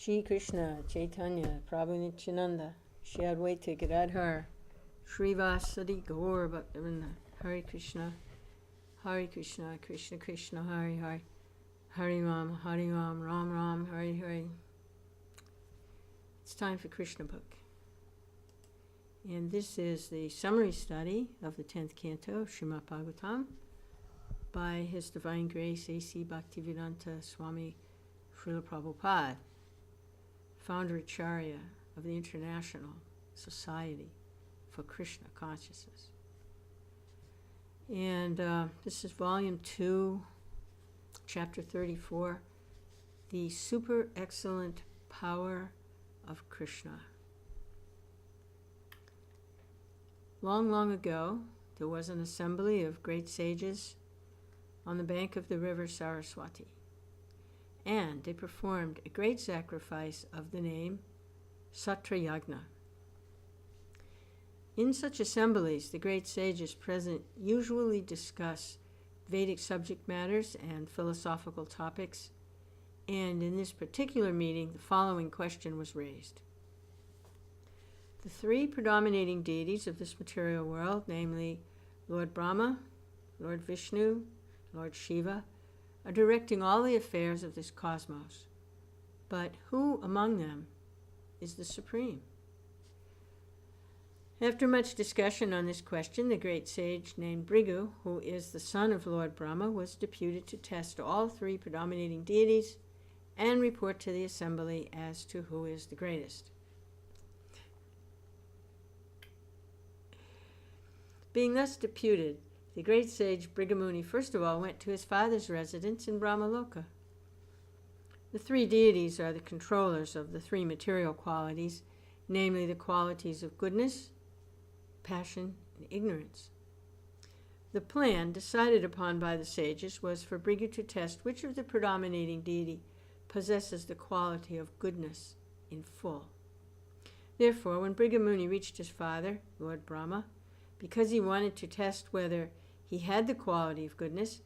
Shri Krishna, Chaitanya, Prabhu Nityananda, Shri Advaita Gadadhar, Srivasadi Gaur Bhaktivinoda, Hare Krishna, Krishna Krishna, Hare Hare, Hare Ram, Ram Ram, Hare Hare. It's time for Krishna book. And this is the summary study of the 10th canto of Srimad Bhagavatam by His Divine Grace A.C. Bhaktivedanta Swami Srila Prabhupada, founder Acharya of the International Society for Krishna Consciousness. And this is volume 2, chapter 34, the super excellent power of Krishna. Long, long ago, there was an assembly of great sages on the bank of the river Saraswati, and they performed a great sacrifice of the name Satrayagna. In such assemblies, the great sages present usually discuss Vedic subject matters and philosophical topics, and in this particular meeting, the following question was raised. The three predominating deities of this material world, namely Lord Brahma, Lord Vishnu, Lord Shiva, are directing all the affairs of this cosmos. But who among them is the supreme? After much discussion on this question, the great sage named Bhrigu, who is the son of Lord Brahma, was deputed to test all three predominating deities and report to the assembly as to who is the greatest. Being thus deputed, the great sage Bhrigu first of all went to his father's residence in Brahmaloka. The three deities are the controllers of the three material qualities, namely the qualities of goodness, passion, and ignorance. The plan decided upon by the sages was for Bhrigu to test which of the predominating deity possesses the quality of goodness in full. Therefore, when Bhrigu reached his father, Lord Brahma, because he wanted to test whether he had the quality of goodness,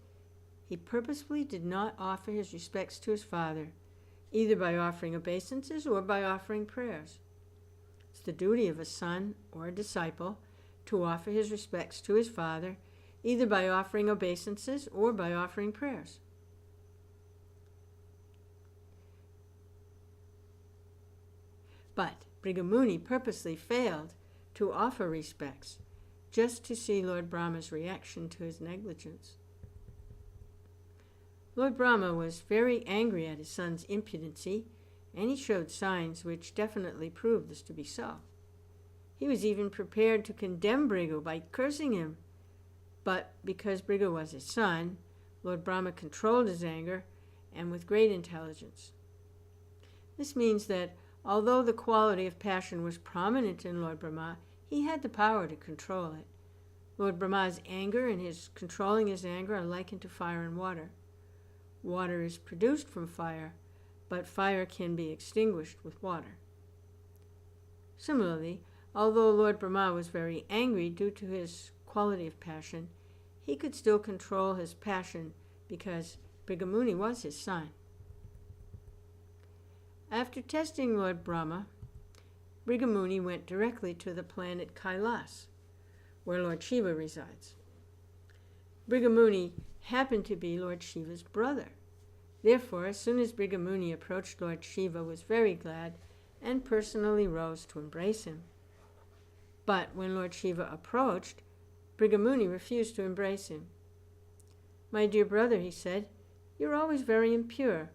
he purposefully did not offer his respects to his father, either by offering obeisances or by offering prayers. It's the duty of a son or a disciple to offer his respects to his father, either by offering obeisances or by offering prayers. But Bhrigu purposely failed to offer respects, just to see Lord Brahma's reaction to his negligence. Lord Brahma was very angry at his son's impudency, and he showed signs which definitely proved this to be so. He was even prepared to condemn Bhrigu by cursing him, but because Bhrigu was his son, Lord Brahma controlled his anger, and with great intelligence. This means that although the quality of passion was prominent in Lord Brahma, he had the power to control it. Lord Brahma's anger and his controlling his anger are likened to fire and water. Water is produced from fire, but fire can be extinguished with water. Similarly, although Lord Brahma was very angry due to his quality of passion, he could still control his passion because Bhrigu was his son. After testing Lord Brahma, Bhrigu went directly to the planet Kailas, where Lord Shiva resides. Bhrigu happened to be Lord Shiva's brother. Therefore, as soon as Bhrigu approached Lord Shiva, was very glad and personally rose to embrace him. But when Lord Shiva approached, Bhrigu refused to embrace him. "My dear brother," he said, "you're always very impure.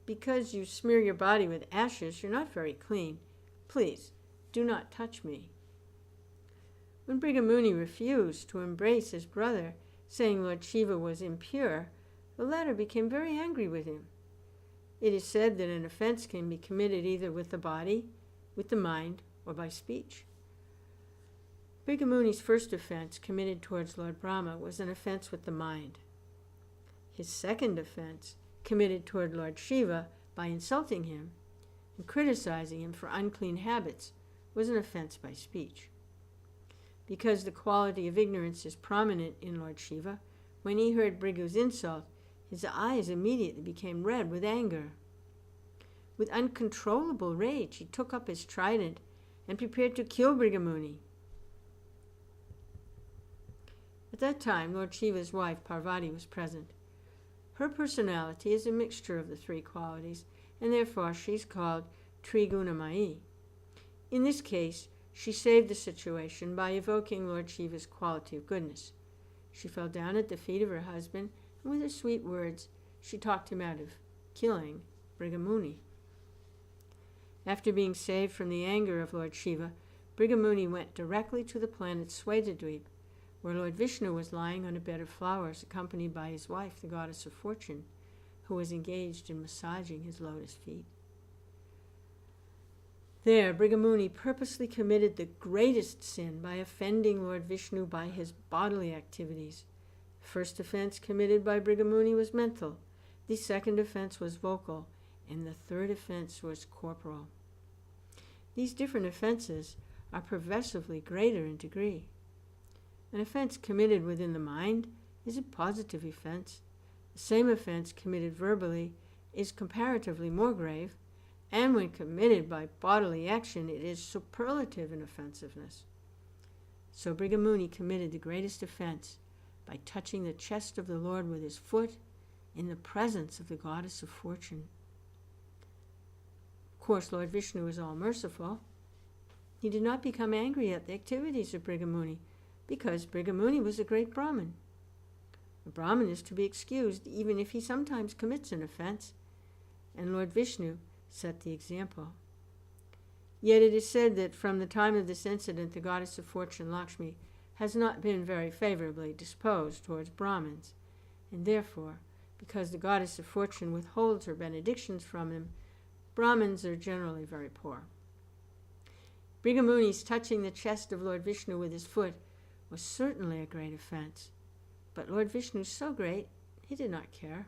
Because you smear your body with ashes, you're not very clean. Please, do not touch me." When Bhrigu refused to embrace his brother, saying Lord Shiva was impure, the latter became very angry with him. It is said that an offense can be committed either with the body, with the mind, or by speech. Bhrigu first offense committed towards Lord Brahma was an offense with the mind. His second offense, committed toward Lord Shiva by insulting him and criticizing him for unclean habits, was an offense by speech. Because the quality of ignorance is prominent in Lord Shiva, when he heard Bhrigu's insult, his eyes immediately became red with anger. With uncontrollable rage, he took up his trident and prepared to kill Brigamuni. At that time, Lord Shiva's wife, Parvati, was present. Her personality is a mixture of the three qualities, and therefore she is called Trigunamayi. In this case, she saved the situation by evoking Lord Shiva's quality of goodness. She fell down at the feet of her husband, and with her sweet words, she talked him out of killing Brigamuni. After being saved from the anger of Lord Shiva, Brigamuni went directly to the planet Swetadweep, where Lord Vishnu was lying on a bed of flowers, accompanied by his wife, the goddess of fortune, who was engaged in massaging his lotus feet. There, Brigamuni purposely committed the greatest sin by offending Lord Vishnu by his bodily activities. The first offense committed by Brigamuni was mental, the second offense was vocal, and the third offense was corporal. These different offenses are progressively greater in degree. An offense committed within the mind is a positive offense. The same offense committed verbally is comparatively more grave, and when committed by bodily action, it is superlative in offensiveness. So Brigamuni committed the greatest offense by touching the chest of the Lord with his foot in the presence of the goddess of fortune. Of course, Lord Vishnu is all-merciful. He did not become angry at the activities of Brigamuni, because Brigamuni was a great Brahmin. A Brahmin is to be excused even if he sometimes commits an offense, and Lord Vishnu set the example. Yet it is said that from the time of this incident, the goddess of fortune, Lakshmi, has not been very favorably disposed towards Brahmins, and therefore, because the goddess of fortune withholds her benedictions from them, Brahmins are generally very poor. Brigamuni's touching the chest of Lord Vishnu with his foot was certainly a great offense, but Lord Vishnu is so great, he did not care.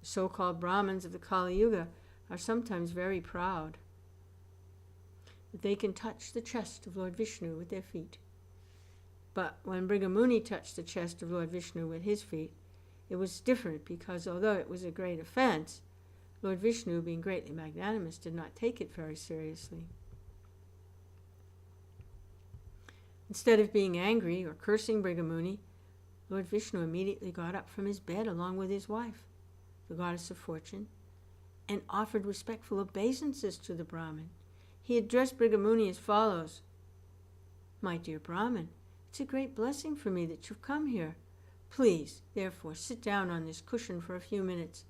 The so-called Brahmins of the Kali Yuga are sometimes very proud that they can touch the chest of Lord Vishnu with their feet. But when Brigamuni touched the chest of Lord Vishnu with his feet, it was different, because although it was a great offense, Lord Vishnu, being greatly magnanimous, did not take it very seriously. Instead of being angry or cursing Brigamuni, Lord Vishnu immediately got up from his bed along with his wife, the goddess of fortune, and offered respectful obeisances to the Brahmin. He addressed Brigamuni as follows: "My dear Brahmin, it's a great blessing for me that you've come here. Please, therefore, sit down on this cushion for a few minutes.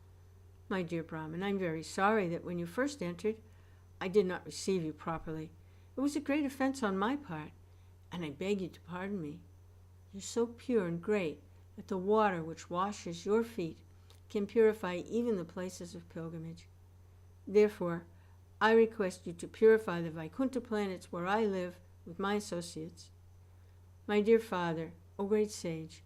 My dear Brahmin, I'm very sorry that when you first entered, I did not receive you properly. It was a great offense on my part, and I beg you to pardon me. You're so pure and great that the water which washes your feet can purify even the places of pilgrimage. Therefore, I request you to purify the Vaikuntha planets where I live with my associates. My dear Father, O great sage,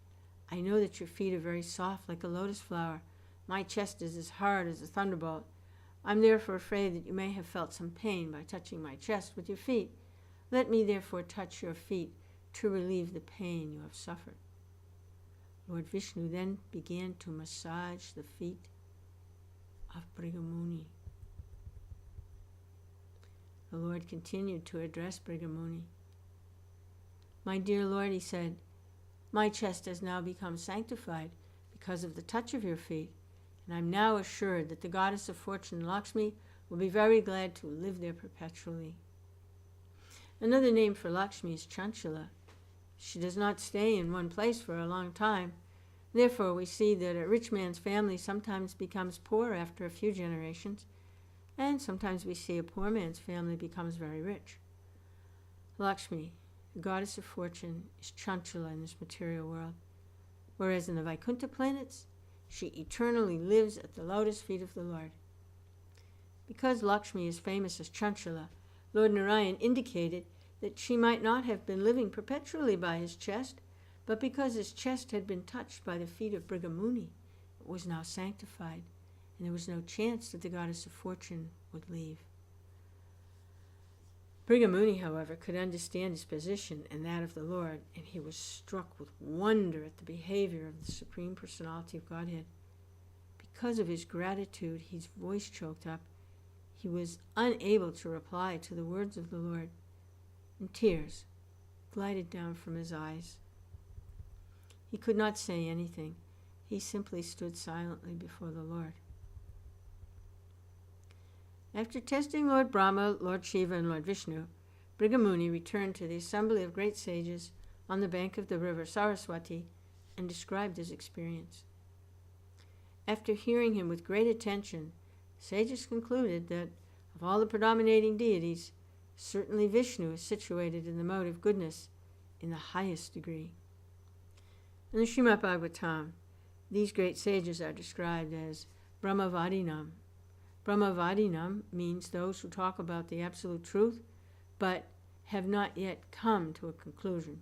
I know that your feet are very soft like a lotus flower. My chest is as hard as a thunderbolt. I'm therefore afraid that you may have felt some pain by touching my chest with your feet. Let me therefore touch your feet to relieve the pain you have suffered." Lord Vishnu then began to massage the feet of Brigamuni. The Lord continued to address Brigamuni. "My dear Lord," he said, "my chest has now become sanctified because of the touch of your feet, and I'm now assured that the goddess of fortune, Lakshmi, will be very glad to live there perpetually." Another name for Lakshmi is Chanchala. She does not stay in one place for a long time. Therefore, we see that a rich man's family sometimes becomes poor after a few generations, and sometimes we see a poor man's family becomes very rich. Lakshmi, the goddess of fortune, is Chanchala in this material world, whereas in the Vaikuntha planets, she eternally lives at the lotus feet of the Lord. Because Lakshmi is famous as Chanchala, Lord Narayan indicated that she might not have been living perpetually by his chest, but because his chest had been touched by the feet of Brigamuni, it was now sanctified, and there was no chance that the goddess of fortune would leave. Brigamuni, however, could understand his position and that of the Lord, and he was struck with wonder at the behavior of the Supreme Personality of Godhead. Because of his gratitude, his voice choked up. he was unable to reply to the words of the Lord, and tears glided down from his eyes. He could not say anything. He simply stood silently before the Lord. After testing Lord Brahma, Lord Shiva, and Lord Vishnu, Brigamuni returned to the assembly of great sages on the bank of the river Saraswati and described his experience. After hearing him with great attention, sages concluded that of all the predominating deities, certainly Vishnu is situated in the mode of goodness in the highest degree. In the Srimad Bhagavatam, these great sages are described as Brahmavadinam. Brahmavadinam means those who talk about the absolute truth, but have not yet come to a conclusion.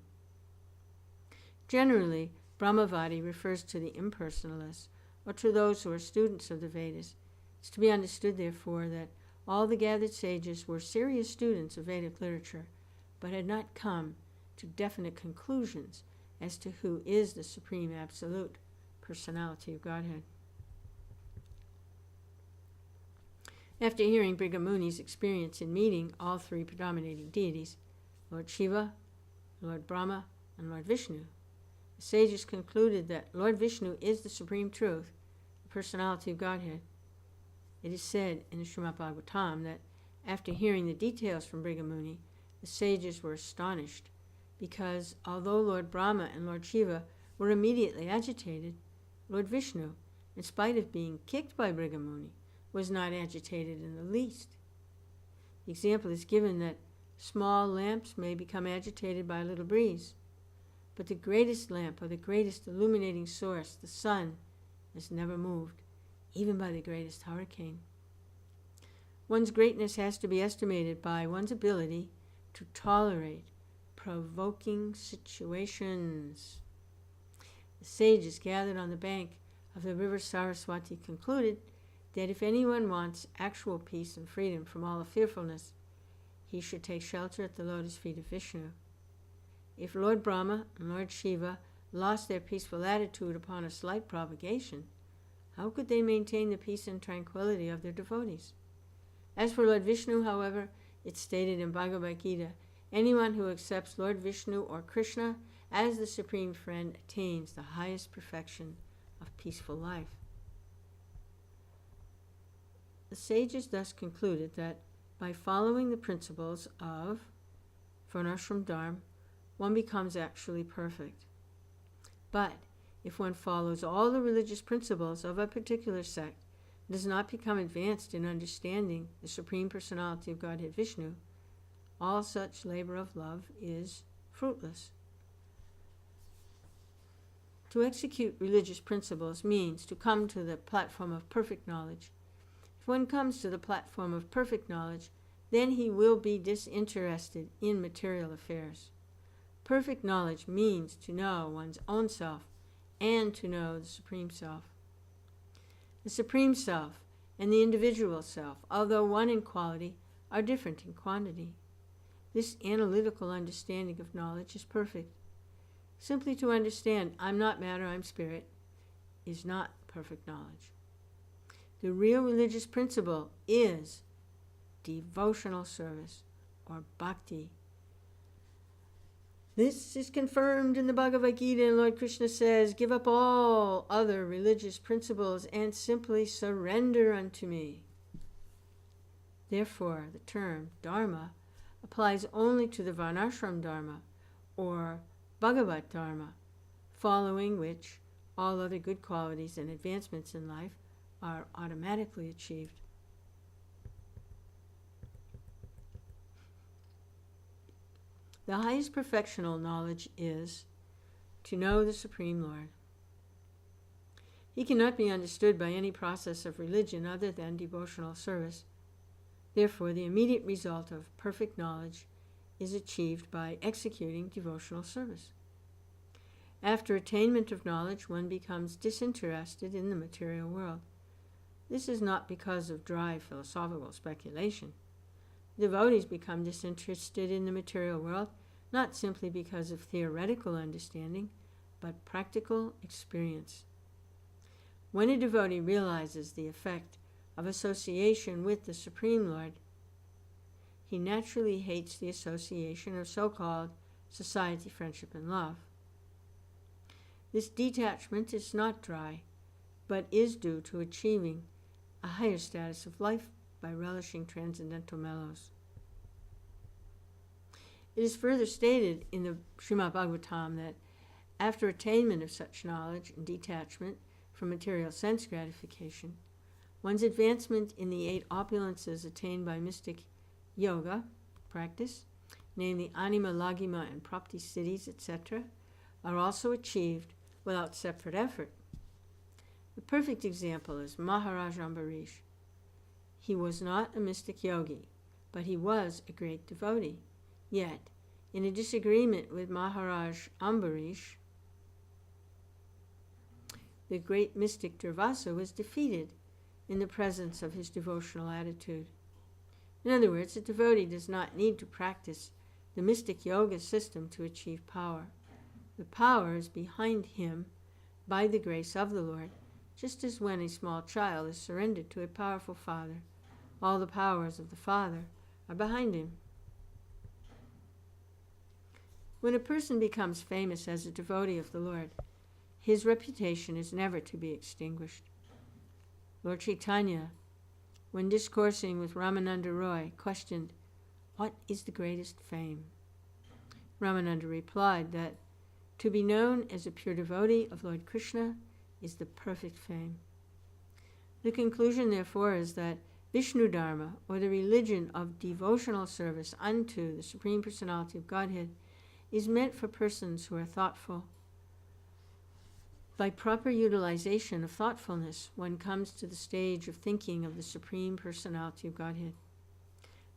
Generally, Brahmavadi refers to the impersonalists, or to those who are students of the Vedas. It's to be understood, therefore, that all the gathered sages were serious students of Vedic literature, but had not come to definite conclusions as to who is the Supreme Absolute Personality of Godhead. After hearing Brigamuni's experience in meeting all three predominating deities, Lord Shiva, Lord Brahma, and Lord Vishnu, the sages concluded that Lord Vishnu is the Supreme Truth, the Personality of Godhead. It is said in the Srimad Bhagavatam that after hearing the details from Brigamuni, the sages were astonished, because although Lord Brahma and Lord Shiva were immediately agitated, Lord Vishnu, in spite of being kicked by Brigamuni, was not agitated in the least. The example is given that small lamps may become agitated by a little breeze, but the greatest lamp, or the greatest illuminating source, the sun, is never moved, even by the greatest hurricane. One's greatness has to be estimated by one's ability to tolerate provoking situations. The sages gathered on the bank of the river Saraswati concluded that if anyone wants actual peace and freedom from all of fearfulness, he should take shelter at the lotus feet of Vishnu. If Lord Brahma and Lord Shiva lost their peaceful attitude upon a slight provocation, how could they maintain the peace and tranquility of their devotees? As for Lord Vishnu, however, it's stated in Bhagavad-gītā, anyone who accepts Lord Vishnu or Krishna as the Supreme Friend attains the highest perfection of peaceful life. The sages thus concluded that by following the principles of Varnashram Dharma, one becomes actually perfect. But if one follows all the religious principles of a particular sect, does not become advanced in understanding the Supreme Personality of Godhead Vishnu, all such labor of love is fruitless. To execute religious principles means to come to the platform of perfect knowledge. If one comes to the platform of perfect knowledge, then he will be disinterested in material affairs. Perfect knowledge means to know one's own self and to know the Supreme Self. The Supreme Self and the individual self, although one in quality, are different in quantity. This analytical understanding of knowledge is perfect. Simply to understand, I'm not matter, I'm spirit, is not perfect knowledge. The real religious principle is devotional service, or bhakti. This is confirmed in the Bhagavad-gītā, and Lord Krishna says, give up all other religious principles and simply surrender unto me. Therefore, the term dharma applies only to the Varnashram Dharma, or Bhagavat Dharma, following which all other good qualities and advancements in life are automatically achieved. The highest perfectional knowledge is to know the Supreme Lord. He cannot be understood by any process of religion other than devotional service. Therefore, the immediate result of perfect knowledge is achieved by executing devotional service. After attainment of knowledge, one becomes disinterested in the material world. This is not because of dry philosophical speculation. Devotees become disinterested in the material world, not simply because of theoretical understanding, but practical experience. When a devotee realizes the effect of association with the Supreme Lord, he naturally hates the association of so-called society, friendship, and love. This detachment is not dry, but is due to achieving a higher status of life by relishing transcendental mellows. It is further stated in the Srimad Bhagavatam that after attainment of such knowledge and detachment from material sense gratification, one's advancement in the 8 opulences attained by mystic yoga practice, namely anima, lagima, and prapti siddhis, etc., are also achieved without separate effort. The perfect example is Maharaj Ambarish. He was not a mystic yogi, but he was a great devotee. Yet, in a disagreement with Maharaj Ambarish, the great mystic Durvasa was defeated in the presence of his devotional attitude. In other words, a devotee does not need to practice the mystic yoga system to achieve power. The power is behind him by the grace of the Lord, just as when a small child is surrendered to a powerful father, all the powers of the Father are behind him. When a person becomes famous as a devotee of the Lord, his reputation is never to be extinguished. Lord Chaitanya, when discoursing with Ramananda Roy, questioned, "What is the greatest fame?" Ramananda replied that to be known as a pure devotee of Lord Krishna is the perfect fame. The conclusion, therefore, is that Vishnu Dharma, or the religion of devotional service unto the Supreme Personality of Godhead, is meant for persons who are thoughtful. By proper utilization of thoughtfulness, one comes to the stage of thinking of the Supreme Personality of Godhead.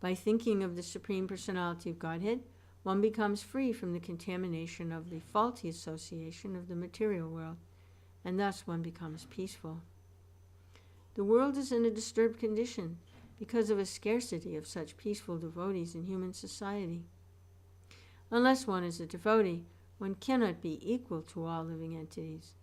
By thinking of the Supreme Personality of Godhead, one becomes free from the contamination of the faulty association of the material world, and thus one becomes peaceful. The world is in a disturbed condition because of a scarcity of such peaceful devotees in human society. Unless one is a devotee, one cannot be equal to all living entities.